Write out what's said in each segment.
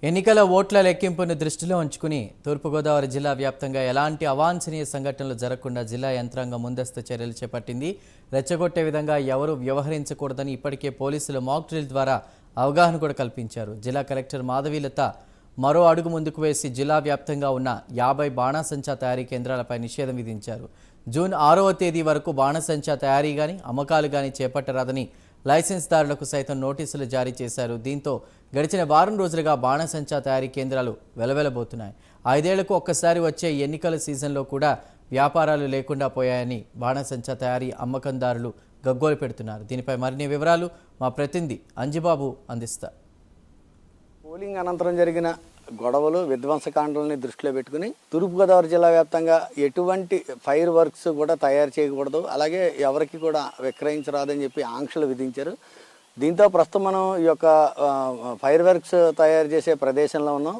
ఎన్నికల ఓట్ల లెక్కింపును దృష్టిలో ఉంచుకుని తూర్పుగోదావరి జిల్లా వ్యాప్తంగా ఎలాంటి అవాంఛనీయ సంఘటనలు జరగకుండా జిల్లా యంత్రాంగం ముందస్తు చర్యలు చేపట్టింది. రెచ్చగొట్టే విధంగా ఎవరూ వ్యవహరించకూడదని ఇప్పటికే పోలీసులు మాక్ డ్రిల్ ద్వారా అవగాహన కూడా కల్పించారు. జిల్లా కలెక్టర్ మాధవీలత మరో అడుగు ముందుకు వేసి జిల్లా వ్యాప్తంగా ఉన్న 50 బాణాసంచా తయారీ కేంద్రాలపై నిషేధం విధించారు. జూన్ 6వ తేదీ వరకు బాణాసంచా తయారీ గాని అమ్మకాలు గాని చేపట్టరాదని లైసెన్స్దారులకు సైతం నోటీసులు జారీ చేశారు. దీంతో గడిచిన వారం రోజులుగా బాణాసంచా తయారీ కేంద్రాలు వెలవెలబోతున్నాయి. 5 ఏళ్లకు ఒక్కసారి వచ్చే ఎన్నికల సీజన్లో కూడా వ్యాపారాలు లేకుండా పోయాయని బాణాసంచా తయారీ అమ్మకందారులు గగ్గోలు పెడుతున్నారు. దీనిపై మరిన్ని వివరాలు మా ప్రతినిధి అంజిబాబు అందిస్తారు. పోలింగ్ అనంతరం జరిగిన గొడవలు విధ్వంసకాండలని దృష్టిలో పెట్టుకుని తూర్పుగోదావరి జిల్లా వ్యాప్తంగా ఎటువంటి ఫైర్ వర్క్స్ కూడా తయారు చేయకూడదు, అలాగే ఎవరికి కూడా విక్రయించరాదని చెప్పి ఆంక్షలు విధించారు. దీంతో ప్రస్తుతం మనం ఈ యొక్క ఫైర్ వర్క్స్ తయారు చేసే ప్రదేశంలో ఉన్నాం.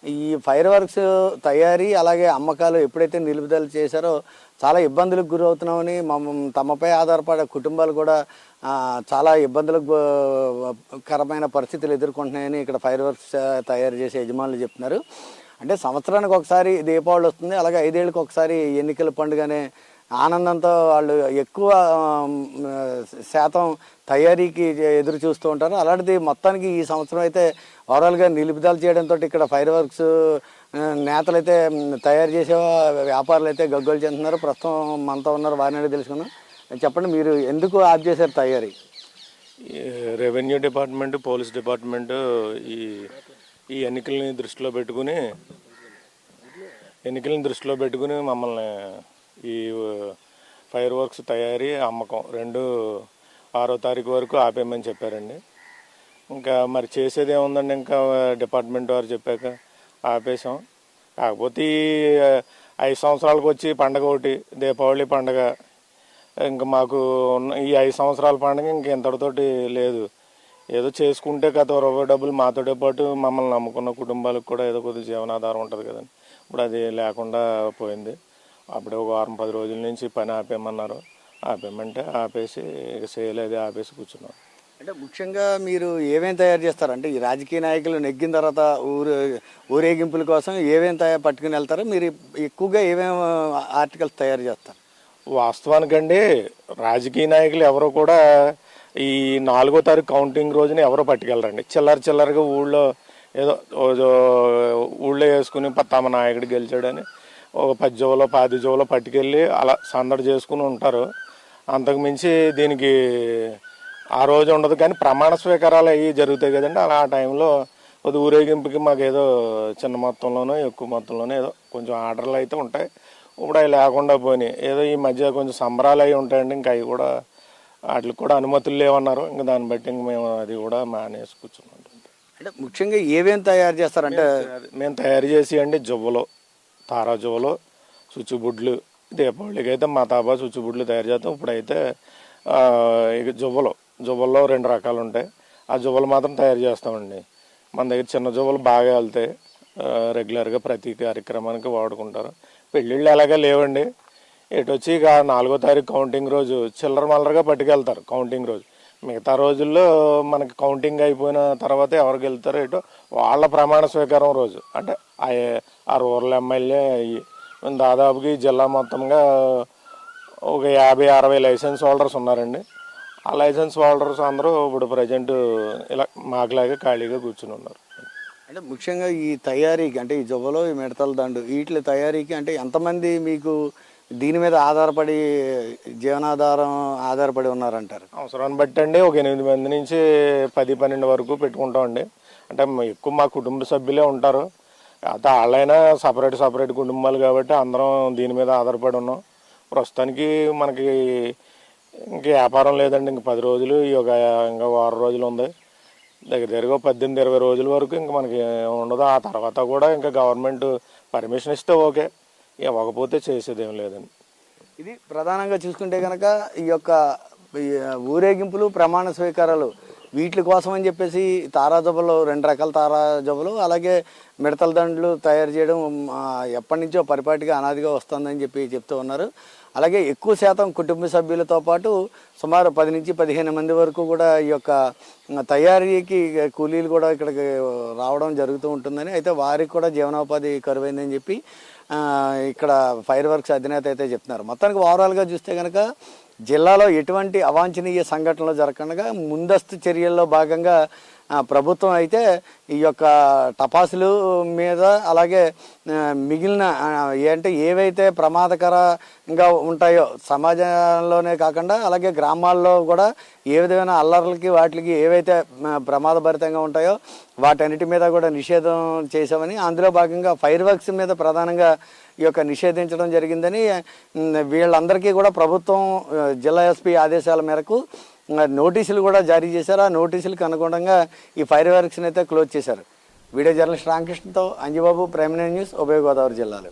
ఈ ఫైర్ వర్క్స్ తయారీ అలాగే అమ్మకాలు ఎప్పుడైతే నిలుపుదల చేశారో చాలా ఇబ్బందులకు గురవుతున్నామని తమపై ఆధారపడే కుటుంబాలు కూడా చాలా ఇబ్బందులకు కరమైన పరిస్థితులు ఎదుర్కొంటున్నాయని ఇక్కడ ఫైర్ వర్క్స్ తయారు చేసే యజమానులు చెప్తున్నారు. అంటే సంవత్సరానికి ఒకసారి దీపావళి వస్తుంది, అలాగే 5 ఏళ్ళకి ఒకసారి ఎన్నికల పండుగనే ఆనందంతో వాళ్ళు ఎక్కువ శాతం తయారీకి ఎదురు చూస్తూ ఉంటారు. అలాంటిది మొత్తానికి ఈ సంవత్సరం అయితే ఓవరాల్గా నిలుపుదల చేయడంతో ఇక్కడ ఫైర్ వర్క్స్ నేతలైతే తయారు చేసే వ్యాపారులు అయితే గగ్గోలు చెందుతున్నారు. ప్రస్తుతం మనతో ఉన్నారు, వారిని తెలుసుకున్నాం. చెప్పండి, మీరు ఎందుకు ఆఫ్ చేశారు తయారీ? రెవెన్యూ డిపార్ట్మెంట్, పోలీస్ డిపార్ట్మెంట్ ఈ ఎన్నికల్ని దృష్టిలో పెట్టుకుని మమ్మల్ని ఈ ఫైర్ వర్క్స్ తయారీ అమ్మకం 6వ తారీఖు వరకు ఆపేయమని చెప్పారండి. ఇంకా మరి చేసేది ఏముందండి, ఇంకా డిపార్ట్మెంట్ వారు చెప్పాక ఆపేసాం. కాకపోతే 5 సంవత్సరాలకు వచ్చి పండగ ఒకటి దీపావళి పండగ, ఇంకా మాకు ఈ 5 సంవత్సరాల పండుగ ఇంకెంతటితోటి లేదు. ఏదో చేసుకుంటే గత రూపాయి డబ్బులు మాతోటే పాటు మమ్మల్ని నమ్ముకున్న కుటుంబాలకు కూడా ఏదో కొద్దిగా జీవనాధారం ఉంటుంది కదండి. ఇప్పుడు అది లేకుండా పోయింది. అప్పుడే ఒక 10 రోజుల నుంచి పని ఆపేయమన్నారు. ఆపేయమంటే ఆపేసి ఇక చేయలేదు, ఆపేసి కూర్చున్నాం. అంటే ముఖ్యంగా మీరు ఏమేమి తయారు చేస్తారంటే ఈ రాజకీయ నాయకులు నెగ్గిన తర్వాత ఊరేగింపుల కోసం ఏమేమి పట్టుకుని వెళ్తారో మీరు ఎక్కువగా ఏమేమి ఆర్టికల్స్ తయారు చేస్తారు? వాస్తవానికండి రాజకీయ నాయకులు ఎవరో కూడా ఈ 4వ తారీఖు కౌంటింగ్ రోజున ఎవరో పట్టుకెళ్ళరండి. చిల్లరగా ఊళ్ళో వేసుకుని తమ నాయకుడు గెలిచాడని ఒక 10 జోలో 10 జోలో పట్టుకెళ్ళి అలా సందడి చేసుకుని ఉంటారు. అంతకుమించి దీనికి ఆ రోజు ఉండదు. కానీ ప్రమాణ స్వీకారాలు అవి జరుగుతాయి కదండి. అలా ఆ టైంలో కొద్ది ఊరేగింపుకి మాకు ఏదో చిన్న మొత్తంలోనో ఎక్కువ మొత్తంలోనో ఏదో కొంచెం ఆర్డర్లు అయితే ఉంటాయి. ఇప్పుడు అవి లేకుండా పోయినాయి. ఏదో ఈ మధ్య కొంచెం సంబరాలు అవి ఉంటాయండి. ఇంకా అవి కూడా వాటికి కూడా అనుమతులు లేవన్నారు. ఇంకా దాన్ని బట్టి ఇంక మేము అది కూడా మానేసి కూర్చున్నాం. అంటే ముఖ్యంగా ఏమేమి తయారు చేస్తారంటే మేము తయారు చేసి అండి జువ్వలు, తారా జువ్వలు, చుచ్చుబుడ్లు, దీపావళికి అయితే మా తాబా చుచ్చుబుడ్లు తయారు చేస్తాం. ఇప్పుడైతే ఇక జువ్వల్లో 2 రకాలు ఉంటాయి. ఆ జువ్వలు మాత్రం తయారు చేస్తామండి. మన దగ్గర చిన్న జువ్వలు బాగా వెళ్తాయి, రెగ్యులర్గా ప్రతి కార్యక్రమానికి వాడుకుంటారు. పెళ్ళిళ్ళు అలాగే లేవండి. ఎటు వచ్చి ఇక 4వ తారీఖు కౌంటింగ్ రోజు మల్లరగా పట్టుకెళ్తారు. కౌంటింగ్ రోజు మిగతా రోజుల్లో మనకి కౌంటింగ్ అయిపోయిన తర్వాత ఎవరికి వెళ్తారో ఎటో వాళ్ళ ప్రమాణ స్వీకారం రోజు. అంటే ఆ రూరల్ ఎమ్మెల్యే దాదాపుకి జిల్లా మొత్తంగా ఒక 50-60 లైసెన్స్ హోల్డర్స్ ఉన్నారండి. ఆ లైసెన్స్ హోల్డర్స్ అందరూ ఇప్పుడు ప్రజెంట్ ఇలా మాకులాగే ఖాళీగా కూర్చుని ఉన్నారు. అంటే ముఖ్యంగా ఈ తయారీకి అంటే ఈ జువ్వలు, ఈ మిడతల దండు వీటి తయారీకి అంటే ఎంతమంది మీకు దీని మీద జీవనాధారం ఆధారపడి ఉన్నారంటారు? అవసరాన్ని బట్టి అండి ఒక 8 మంది నుంచి 10-12 వరకు పెట్టుకుంటామండి. అంటే ఎక్కువ మా కుటుంబ సభ్యులే ఉంటారు. అయితే వాళ్ళైనా సపరేట్ కుటుంబాలు కాబట్టి అందరం దీని మీద ఆధారపడి ఉన్నాం. ప్రస్తుతానికి మనకి ఇంక వ్యాపారం లేదండి. ఇంక 10 రోజులు ఇంకా వారం రోజులు ఉంది. దగ్గర 18-20 రోజుల వరకు ఇంకా మనకి ఉండదు. ఆ తర్వాత కూడా ఇంకా గవర్నమెంట్ పర్మిషన్ ఇస్తే ఓకే, ఇవ్వకపోతే చేసేదేం లేదండి. ఇది ప్రధానంగా చూసుకుంటే కనుక ఈ యొక్క ఊరేగింపులు, ప్రమాణ స్వీకారాలు వీటి కోసం అని చెప్పేసి తారా జబ్బలు, 2 రకాల తారా జబ్బలు, అలాగే మిడతల దండలు తయారు చేయడం ఎప్పటి నుంచో పరిపాటిగా అనాదిగా వస్తుందని చెప్తూ ఉన్నారు. అలాగే ఎక్కువ శాతం కుటుంబ సభ్యులతో పాటు సుమారు 10 నుంచి 15 మంది వరకు కూడా ఈ యొక్క తయారీకి కూలీలు కూడా ఇక్కడికి రావడం జరుగుతూ ఉంటుందని, అయితే వారికి కూడా జీవనోపాధి కరువైందని చెప్పి ఇక్కడ ఫైర్ వర్క్స్ అధినేత అయితే చెప్తున్నారు. మొత్తానికి ఓవరాల్గా చూస్తే కనుక జిల్లాలో ఎటువంటి అవాంఛనీయ సంఘటనలు జరగకుండా ముందస్తు చర్యల్లో భాగంగా ప్రభుత్వం అయితే ఈ యొక్క టపాసులు మీద అలాగే మిగిలిన అంటే ఏవైతే ప్రమాదకరంగా ఉంటాయో సమాజంలోనే కాకుండా అలాగే గ్రామాల్లో కూడా ఏ విధమైన అల్లర్లకి వాటికి ఏవైతే ప్రమాదభరితంగా ఉంటాయో వాటన్నిటి మీద కూడా నిషేధం చేశామని, అందులో భాగంగా ఫైర్ వర్క్స్ మీద ప్రధానంగా ఈ యొక్క నిషేధించడం జరిగిందని వీళ్ళందరికీ కూడా ప్రభుత్వం జిల్లా ఎస్పీ ఆదేశాల మేరకు నోటీసులు కూడా జారీ చేశారు. ఆ నోటీసులకు అనుగుణంగా ఈ ఫైర్ వర్క్స్ని అయితే క్లోజ్ చేశారు. వీడియో జర్నలిస్ట్ రామకృష్ణతో అంజబాబు, ప్రైమ్ న్యూస్, ఉభయ గోదావరి జిల్లాలో.